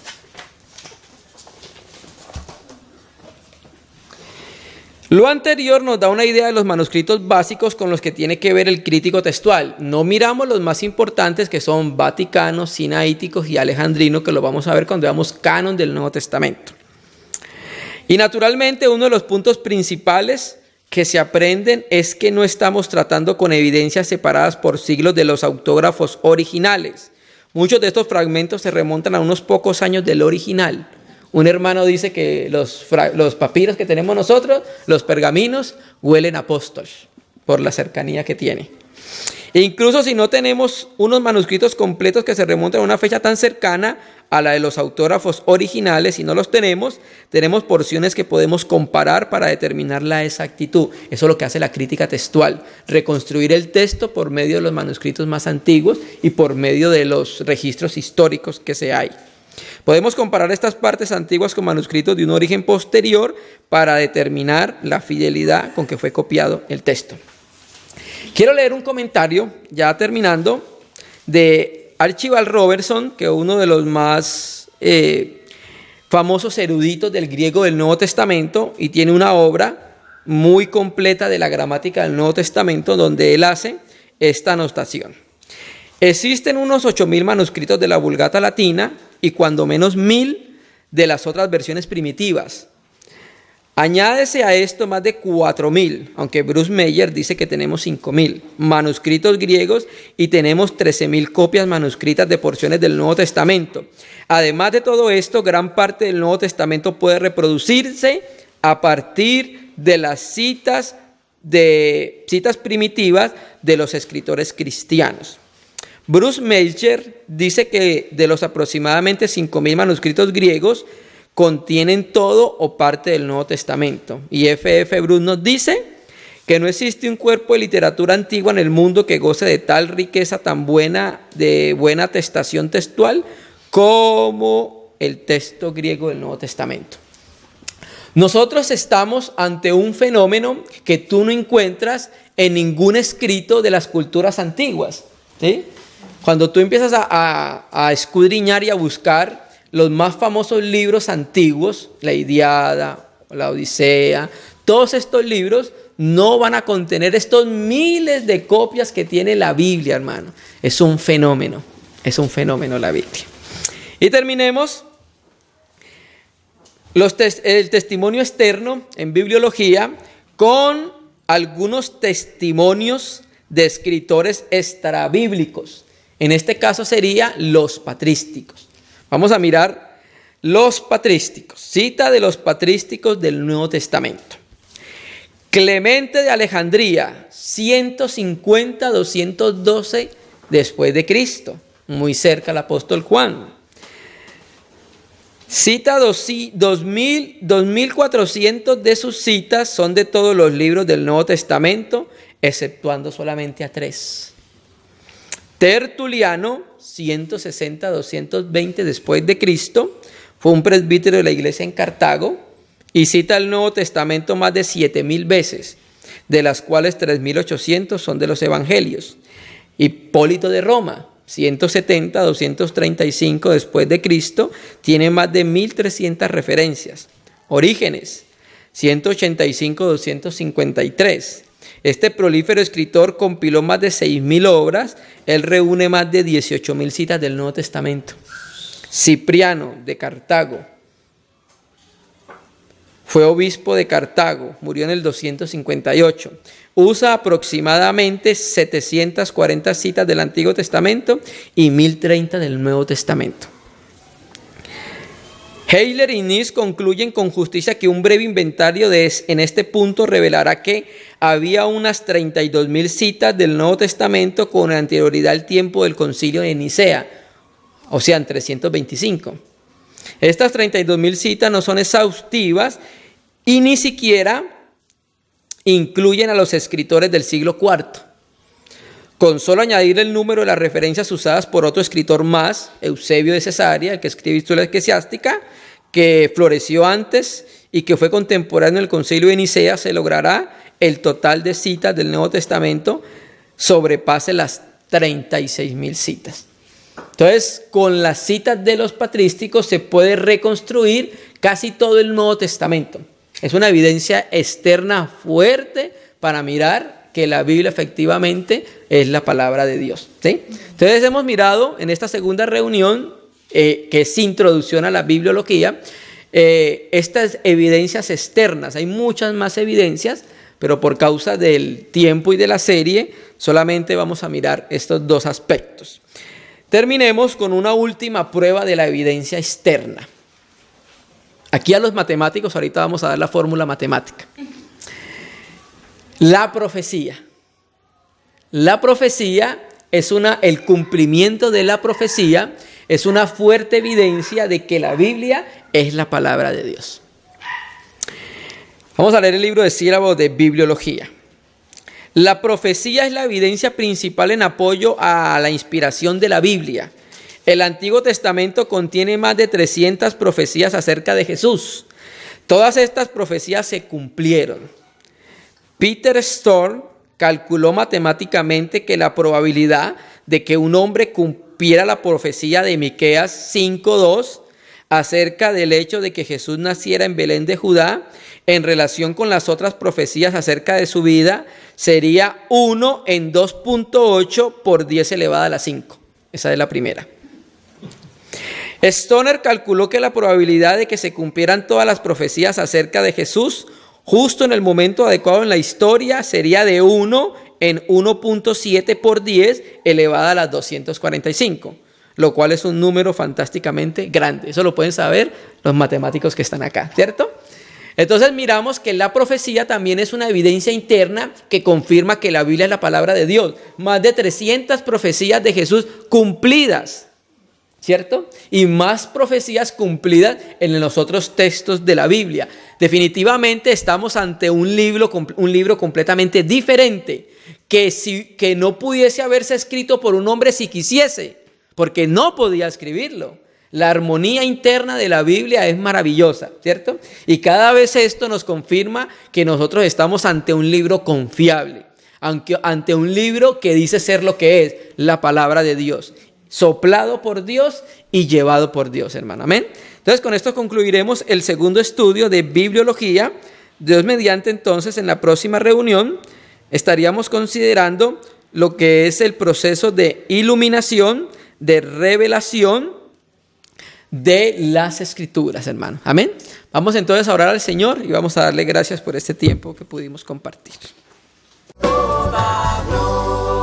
A: Lo anterior nos da una idea de los manuscritos básicos con los que tiene que ver el crítico textual. No miramos los más importantes, que son vaticanos, sinaíticos y alejandrinos, que lo vamos a ver cuando veamos canon del Nuevo Testamento. Y naturalmente uno de los puntos principales que se aprenden es que no estamos tratando con evidencias separadas por siglos de los autógrafos originales. Muchos de estos fragmentos se remontan a unos pocos años del original. Un hermano dice que los papiros que tenemos nosotros, los pergaminos, huelen a apóstol por la cercanía que tiene. E incluso si no tenemos unos manuscritos completos que se remontan a una fecha tan cercana a la de los autógrafos originales, si no los tenemos porciones que podemos comparar para determinar la exactitud. Eso es lo que hace la crítica textual, reconstruir el texto por medio de los manuscritos más antiguos y por medio de los registros históricos que se hay. Podemos comparar estas partes antiguas con manuscritos de un origen posterior para determinar la fidelidad con que fue copiado el texto. Quiero leer un comentario, ya terminando, de Archibald Robertson, que es uno de los más famosos eruditos del griego del Nuevo Testamento, y tiene una obra muy completa de la gramática del Nuevo Testamento, donde él hace esta anotación. Existen unos 8.000 manuscritos de la Vulgata latina y cuando menos 1.000 de las otras versiones primitivas. Añádese a esto más de 4.000, aunque Bruce Meyer dice que tenemos 5.000 manuscritos griegos y tenemos 13.000 copias manuscritas de porciones del Nuevo Testamento. Además de todo esto, gran parte del Nuevo Testamento puede reproducirse a partir de las citas primitivas de los escritores cristianos. Bruce Meyer dice que de los aproximadamente 5.000 manuscritos griegos, contienen todo o parte del Nuevo Testamento. Y F.F. Bruce nos dice que no existe un cuerpo de literatura antigua en el mundo que goce de tal riqueza tan buena, de buena atestación textual, como el texto griego del Nuevo Testamento. Nosotros estamos ante un fenómeno que tú no encuentras en ningún escrito de las culturas antiguas, ¿sí? Cuando tú empiezas a escudriñar y a buscar los más famosos libros antiguos, la Ilíada, la Odisea, todos estos libros no van a contener estos miles de copias que tiene la Biblia, hermano. Es un fenómeno la Biblia. Y terminemos el testimonio externo en bibliología con algunos testimonios de escritores extrabíblicos. En este caso sería los patrísticos. Vamos a mirar los patrísticos. Cita de los patrísticos del Nuevo Testamento. Clemente de Alejandría, 150-212 después de Cristo, muy cerca al apóstol Juan. Cita 2.400 de sus citas son de todos los libros del Nuevo Testamento, exceptuando solamente a 3. Tertuliano, 160-220 después de Cristo, fue un presbítero de la iglesia en Cartago y cita el Nuevo Testamento más de 7.000 veces, de las cuales 3.800 son de los evangelios. Hipólito de Roma, 170-235 después de Cristo, tiene más de 1.300 referencias. Orígenes, 185-253. Este prolífero escritor compiló más de 6.000 obras. Él reúne más de 18.000 citas del Nuevo Testamento. Cipriano de Cartago fue obispo de Cartago, murió en el 258. Usa aproximadamente 740 citas del Antiguo Testamento y 1.030 del Nuevo Testamento. Heiler y Nis concluyen con justicia que un breve inventario en este punto revelará que había unas 32.000 citas del Nuevo Testamento con anterioridad al tiempo del Concilio de Nicea, o sea, en 325. Estas 32.000 citas no son exhaustivas y ni siquiera incluyen a los escritores del siglo IV. Con solo añadir el número de las referencias usadas por otro escritor más, Eusebio de Cesarea, el que escribe Historia Eclesiástica, que floreció antes y que fue contemporáneo en el Concilio de Nicea, se logrará el total de citas del Nuevo Testamento sobrepase las 36.000 citas. Entonces, con las citas de los patrísticos se puede reconstruir casi todo el Nuevo Testamento. Es una evidencia externa fuerte para mirar que la Biblia efectivamente es la palabra de Dios, ¿sí? Entonces hemos mirado en esta segunda reunión, que es introducción a la bibliología, estas evidencias externas. Hay muchas más evidencias, pero por causa del tiempo y de la serie, solamente vamos a mirar estos dos aspectos. Terminemos con una última prueba de la evidencia externa. Aquí a los matemáticos, ahorita vamos a dar la fórmula matemática. La profecía. La profecía es el cumplimiento de la profecía es una fuerte evidencia de que la Biblia es la palabra de Dios. Vamos a leer el libro de sílabos de bibliología. La profecía es la evidencia principal en apoyo a la inspiración de la Biblia. El Antiguo Testamento contiene más de 300 profecías acerca de Jesús. Todas estas profecías se cumplieron. Peter Storm calculó matemáticamente que la probabilidad de que un hombre cumpliera la profecía de Miqueas 5:2 acerca del hecho de que Jesús naciera en Belén de Judá en relación con las otras profecías acerca de su vida sería 1 en 2.8 por 10 elevada a la 5. Esa es la primera. Stoner calculó que la probabilidad de que se cumplieran todas las profecías acerca de Jesús justo en el momento adecuado en la historia sería de 1 en 1.7 por 10 elevada a las 245, lo cual es un número fantásticamente grande. Eso lo pueden saber los matemáticos que están acá, ¿cierto? Entonces miramos que la profecía también es una evidencia interna que confirma que la Biblia es la palabra de Dios. Más de 300 profecías de Jesús cumplidas, ¿cierto? Y más profecías cumplidas en los otros textos de la Biblia. Definitivamente estamos ante un libro completamente diferente, que no pudiese haberse escrito por un hombre si quisiese, porque no podía escribirlo. La armonía interna de la Biblia es maravillosa, ¿cierto? Y cada vez esto nos confirma que nosotros estamos ante un libro confiable, ante un libro que dice ser lo que es, la palabra de Dios, soplado por Dios y llevado por Dios, hermano. Amén. Entonces, con esto concluiremos el segundo estudio de bibliología. Dios mediante, entonces, en la próxima reunión estaríamos considerando lo que es el proceso de iluminación, de revelación de las Escrituras, hermano. Amén. Vamos entonces a orar al Señor y vamos a darle gracias por este tiempo que pudimos compartir. Toda gloria.